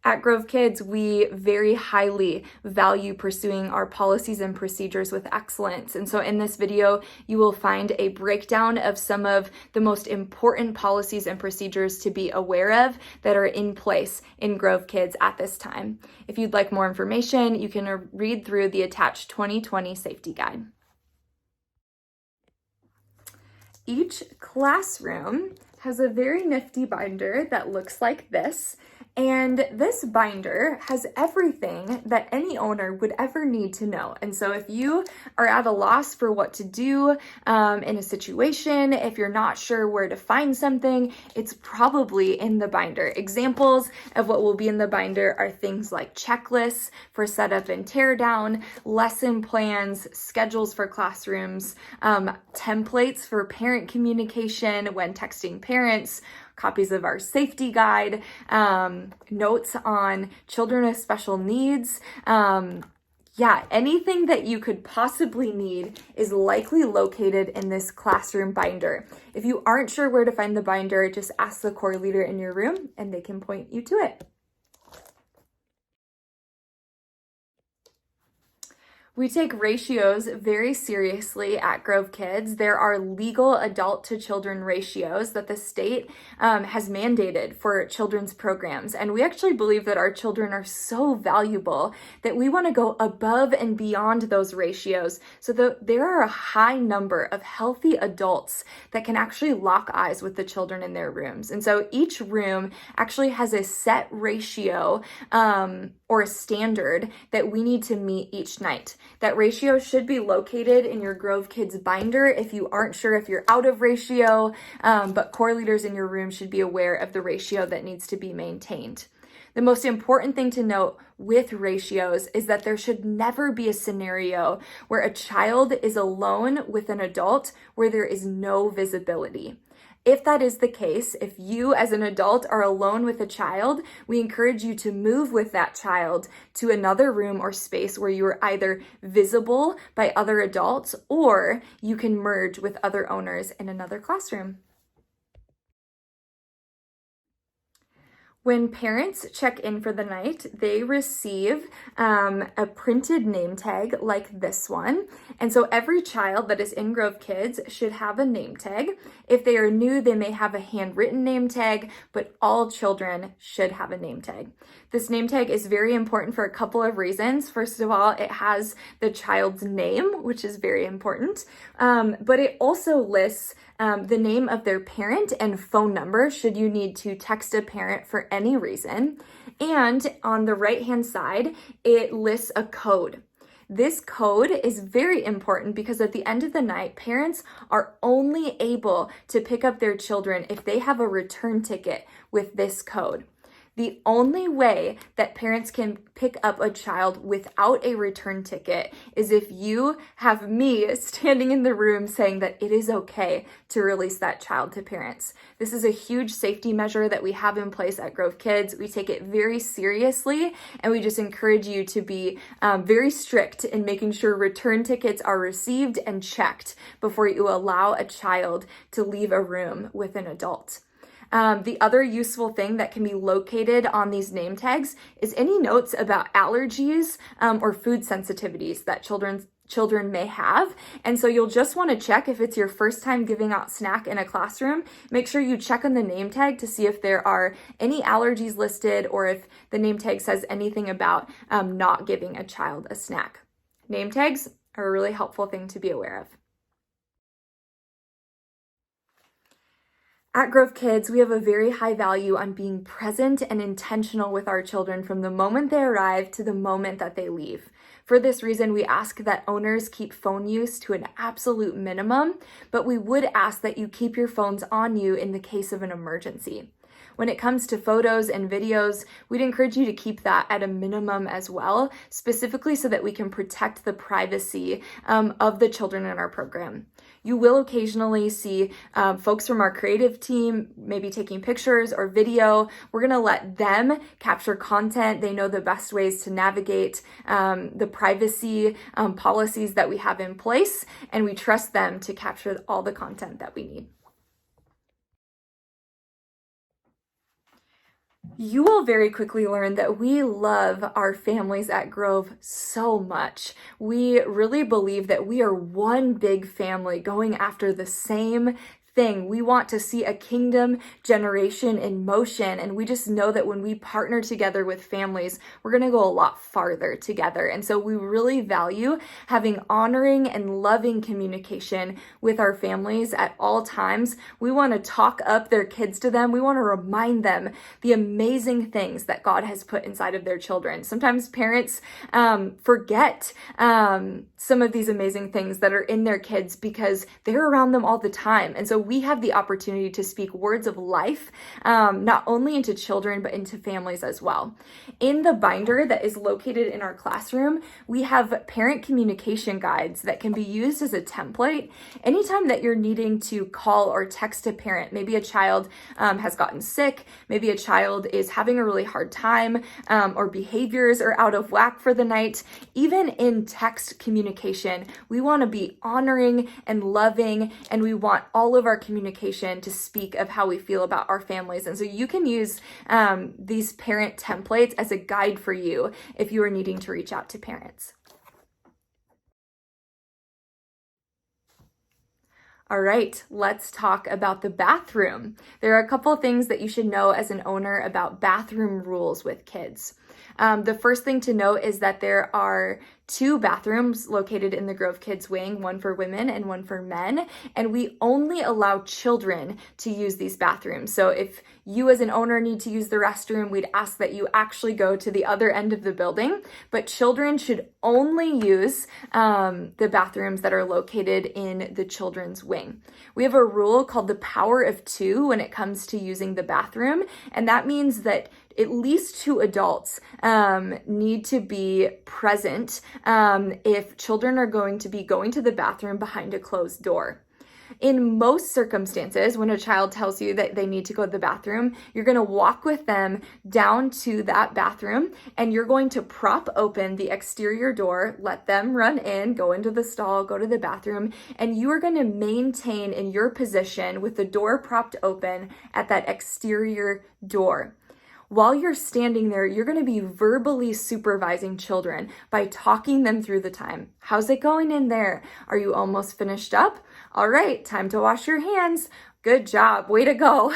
At Grove Kids, we very highly value pursuing our policies and procedures with excellence. And so in this video, you will find a breakdown of some of the most important policies and procedures to be aware of that are in place in Grove Kids at this time. If you'd like more information, you can read through the attached 2020 safety guide. Each classroom has a very nifty binder that looks like this. And this binder has everything that any owner would ever need to know. And so if you are at a loss for what to do in a situation, if you're not sure where to find something, it's probably in the binder. Examples of what will be in the binder are things like checklists for setup and tear down, lesson plans, schedules for classrooms, templates for parent communication when texting parents, copies of our safety guide, notes on children with special needs. Anything that you could possibly need is likely located in this classroom binder. If you aren't sure where to find the binder, just ask the core leader in your room and they can point you to it. We take ratios very seriously at Grove Kids. There are legal adult to children ratios that the state has mandated for children's programs. And we actually believe that our children are so valuable that we want to go above and beyond those ratios so that there are a high number of healthy adults that can actually lock eyes with the children in their rooms. And so each room actually has a set ratio or a standard that we need to meet each night. That ratio should be located in your Grove Kids binder if you aren't sure if you're out of ratio, but core leaders in your room should be aware of the ratio that needs to be maintained. The most important thing to note with ratios is that there should never be a scenario where a child is alone with an adult where there is no visibility. If that is the case, if you as an adult are alone with a child, we encourage you to move with that child to another room or space where you are either visible by other adults or you can merge with other owners in another classroom. When parents check in for the night, they receive a printed name tag like this one. And so every child that is in Grove Kids should have a name tag. If they are new, they may have a handwritten name tag, but all children should have a name tag. This name tag is very important for a couple of reasons. First of all, it has the child's name, which is very important, but it also lists the name of their parent and phone number should you need to text a parent for any reason. And on the right-hand side, it lists a code. This code is very important because at the end of the night, parents are only able to pick up their children if they have a return ticket with this code. The only way that parents can pick up a child without a return ticket is if you have me standing in the room saying that it is okay to release that child to parents. This is a huge safety measure that we have in place at Grove Kids. We take it very seriously, and we just encourage you to be very strict in making sure return tickets are received and checked before you allow a child to leave a room with an adult. The other useful thing that can be located on these name tags is any notes about allergies or food sensitivities that children may have. And so you'll just want to check if it's your first time giving out snack in a classroom. Make sure you check on the name tag to see if there are any allergies listed or if the name tag says anything about not giving a child a snack. Name tags are a really helpful thing to be aware of. At Grove Kids, we have a very high value on being present and intentional with our children from the moment they arrive to the moment that they leave. For this reason, we ask that owners keep phone use to an absolute minimum, but we would ask that you keep your phones on you in the case of an emergency. When it comes to photos and videos, we'd encourage you to keep that at a minimum as well, specifically so that we can protect the privacy of the children in our program. You will occasionally see folks from our creative team maybe taking pictures or video. We're going to let them capture content. They know the best ways to navigate the privacy policies that we have in place, and we trust them to capture all the content that we need. You will very quickly learn that we love our families at Grove so much. We really believe that we are one big family going after the same thing. We want to see a kingdom generation in motion, and we just know that when we partner together with families, we're going to go a lot farther together. And so we really value having honoring and loving communication with our families at all times. We want to talk up their kids to them. We want to remind them the amazing things that God has put inside of their children. Sometimes parents forget some of these amazing things that are in their kids because they're around them all the time. And so we have the opportunity to speak words of life, not only into children, but into families as well. In the binder that is located in our classroom, we have parent communication guides that can be used as a template. Anytime that you're needing to call or text a parent, maybe a child has gotten sick, maybe a child is having a really hard time, or behaviors are out of whack for the night, even in text communication, we want to be honoring and loving, and we want all of our communication to speak of how we feel about our families. And so you can use these parent templates as a guide for you if you are needing to reach out to parents. All right, let's talk about the bathroom. There are a couple of things that you should know as an owner about bathroom rules with kids. The first thing to note is that there are 2 bathrooms located in the Grove Kids wing, one for women and one for men, and we only allow children to use these bathrooms. So if you as an owner need to use the restroom, we'd ask that you actually go to the other end of the building, but children should only use the bathrooms that are located in the children's wing. We have a rule called the power of 2 when it comes to using the bathroom, and that means that at least 2 adults need to be present if children are going to be going to the bathroom behind a closed door. In most circumstances, when a child tells you that they need to go to the bathroom, you're going to walk with them down to that bathroom, and you're going to prop open the exterior door, let them run in, go into the stall, go to the bathroom, and you are going to maintain in your position with the door propped open at that exterior door. While you're standing there, you're going to be verbally supervising children by talking them through the time. How's it going in there? Are you almost finished up? All right, time to wash your hands. Good job, way to go.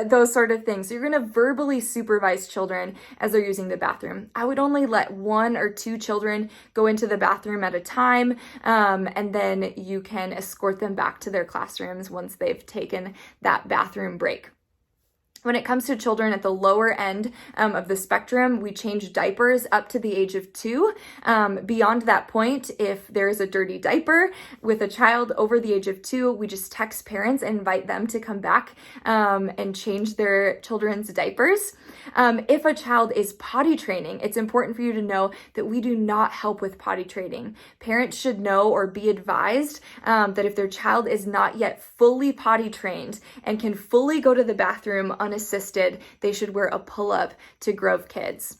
Those sort of things. So you're going to verbally supervise children as they're using the bathroom. I would only let 1 or 2 children go into the bathroom at a time, and then you can escort them back to their classrooms once they've taken that bathroom break. When it comes to children at the lower end of the spectrum, we change diapers up to the age of 2. Beyond that point, if there is a dirty diaper with a child over the age of 2, we just text parents and invite them to come back and change their children's diapers. If a child is potty training, it's important for you to know that we do not help with potty training. Parents should know or be advised that if their child is not yet fully potty trained and can fully go to the bathroom unassisted, they should wear a pull-up to Grove Kids.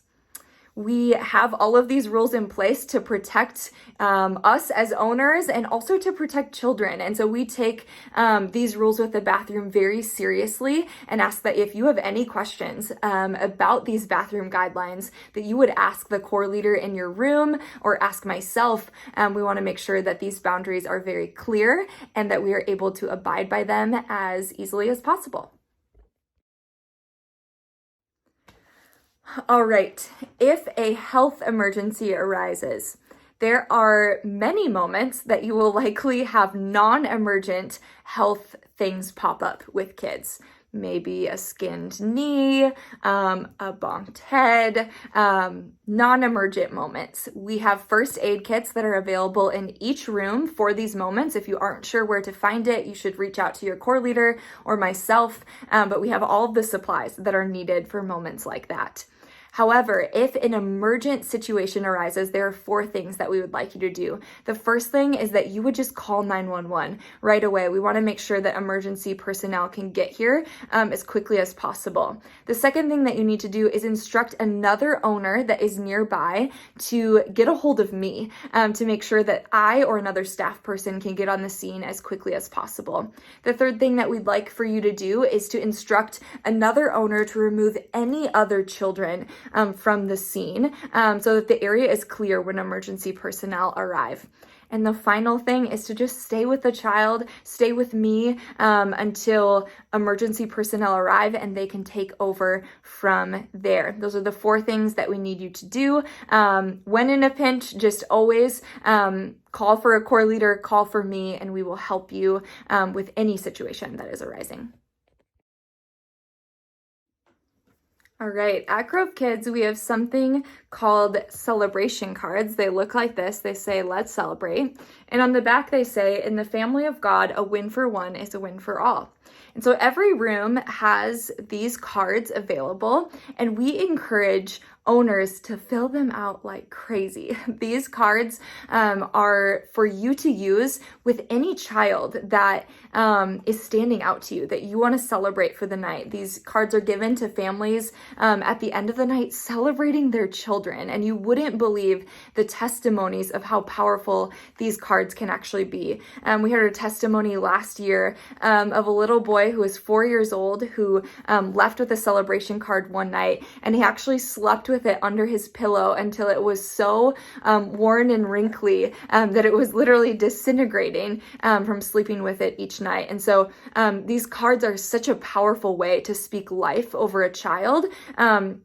We have all of these rules in place to protect us as owners and also to protect children. And so we take these rules with the bathroom very seriously and ask that if you have any questions about these bathroom guidelines, that you would ask the core leader in your room or ask myself. We want to make sure that these boundaries are very clear and that we are able to abide by them as easily as possible. All right, if a health emergency arises, there are many moments that you will likely have non-emergent health things pop up with kids. Maybe a skinned knee, a bonked head, non-emergent moments. We have first aid kits that are available in each room for these moments. If you aren't sure where to find it, you should reach out to your core leader or myself, but we have all of the supplies that are needed for moments like that. However, if an emergent situation arises, there are 4 things that we would like you to do. The first thing is that you would just call 911 right away. We want to make sure that emergency personnel can get here as quickly as possible. The second thing that you need to do is instruct another owner that is nearby to get a hold of me to make sure that I or another staff person can get on the scene as quickly as possible. The third thing that we'd like for you to do is to instruct another owner to remove any other children from the scene so that the area is clear when emergency personnel arrive. And the final thing is to just stay with the child, stay with me until emergency personnel arrive and they can take over from there. Those are the 4 things that we need you to do. When in a pinch, just always call for a core leader, call for me, and we will help you with any situation that is arising. All right, at Grove Kids, we have something called celebration cards. They look like this. They say, let's celebrate. And on the back, they say, in the family of God, a win for one is a win for all. And so every room has these cards available, and we encourage owners to fill them out like crazy. These cards are for you to use with any child that is standing out to you, that you want to celebrate for the night. These cards are given to families at the end of the night celebrating their children, and you wouldn't believe the testimonies of how powerful these cards can actually be. We heard a testimony last year of a little boy who was 4 years old who left with a celebration card one night, and he actually slept with it under his pillow until it was so worn and wrinkly that it was literally disintegrating from sleeping with it each night. And so these cards are such a powerful way to speak life over a child.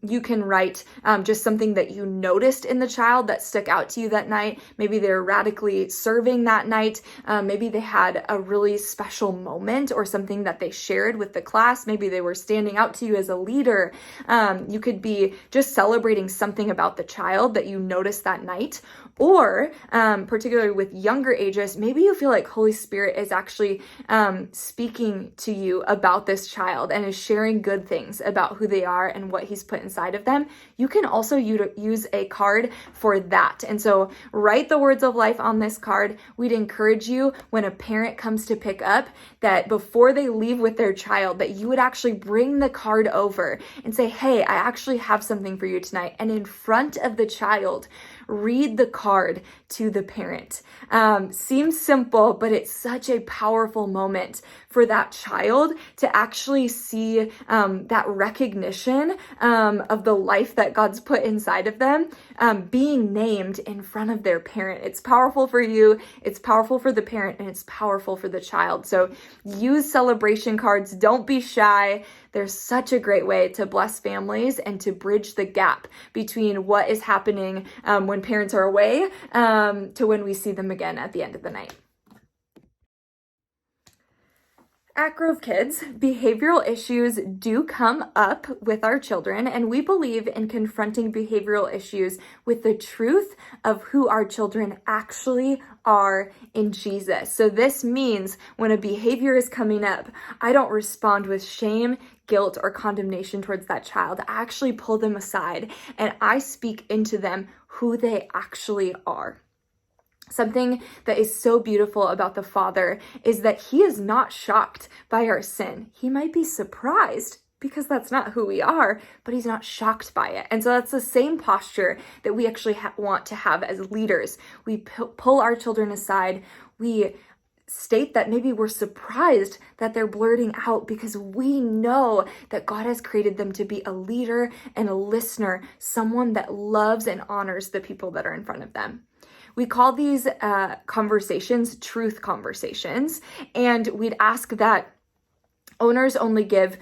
You can write just something that you noticed in the child that stuck out to you that night. Maybe they're radically serving that night. Maybe they had a really special moment or something that they shared with the class. Maybe they were standing out to you as a leader. You could be just celebrating something about the child that you noticed that night. Or particularly with younger ages, maybe you feel like Holy Spirit is actually speaking to you about this child and is sharing good things about who they are and what he's put inside of them. You can also use a card for that. And so write the words of life on this card. We'd encourage you when a parent comes to pick up that before they leave with their child, that you would actually bring the card over and say, hey, I actually have something for you tonight. And in front of the child, read the card to the parent. Seems simple, but it's such a powerful moment for that child to actually see that recognition of the life that God's put inside of them being named in front of their parent. It's powerful for you, it's powerful for the parent, and it's powerful for the child. So use celebration cards. Don't be shy. They're such a great way to bless families and to bridge the gap between what is happening when parents are away to when we see them again at the end of the night. At Grove Kids, behavioral issues do come up with our children, and we believe in confronting behavioral issues with the truth of who our children actually are in Jesus. So this means when a behavior is coming up, I don't respond with shame, guilt, or condemnation towards that child. I actually pull them aside and I speak into them who they actually are. Something that is so beautiful about the Father is that he is not shocked by our sin. He might be surprised because that's not who we are, but he's not shocked by it. And so that's the same posture that we actually want to have as leaders. We pull our children aside. We state that maybe we're surprised that they're blurting out because we know that God has created them to be a leader and a listener, someone that loves and honors the people that are in front of them. We call these conversations truth conversations, and we'd ask that owners only give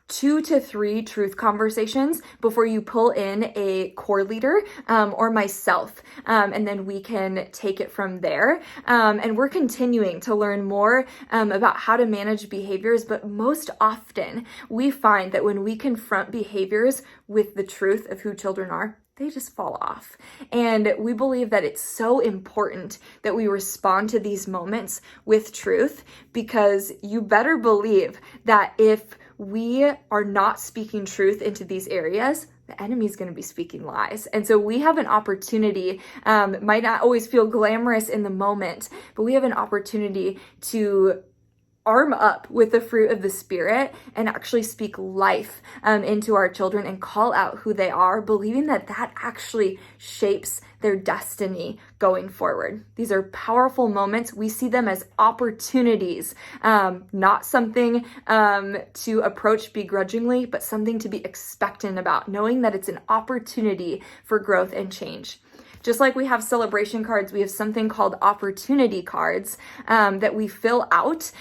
2 to 3 truth conversations before you pull in a core leader or myself, and then we can take it from there. And we're continuing to learn more about how to manage behaviors, but most often we find that when we confront behaviors with the truth of who children are, they just fall off. And we believe that it's so important that we respond to these moments with truth, because you better believe that if we are not speaking truth into these areas, the enemy is going to be speaking lies. And so we have an opportunity, might not always feel glamorous in the moment, but we have an opportunity to arm up with the fruit of the Spirit and actually speak life into our children and call out who they are, believing that that actually shapes their destiny going forward. These are powerful moments. We see them as opportunities, not something to approach begrudgingly, but something to be expectant about, knowing that it's an opportunity for growth and change. Just like we have celebration cards, we have something called opportunity cards that we fill out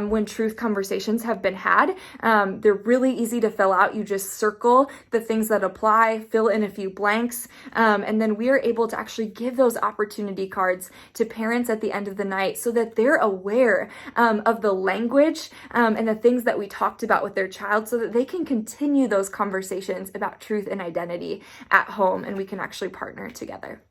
when truth conversations have been had. They're really easy to fill out. You just circle the things that apply, fill in a few blanks, and then we are able to actually give those opportunity cards to parents at the end of the night so that they're aware of the language and the things that we talked about with their child so that they can continue those conversations about truth and identity at home, and we can actually partner together.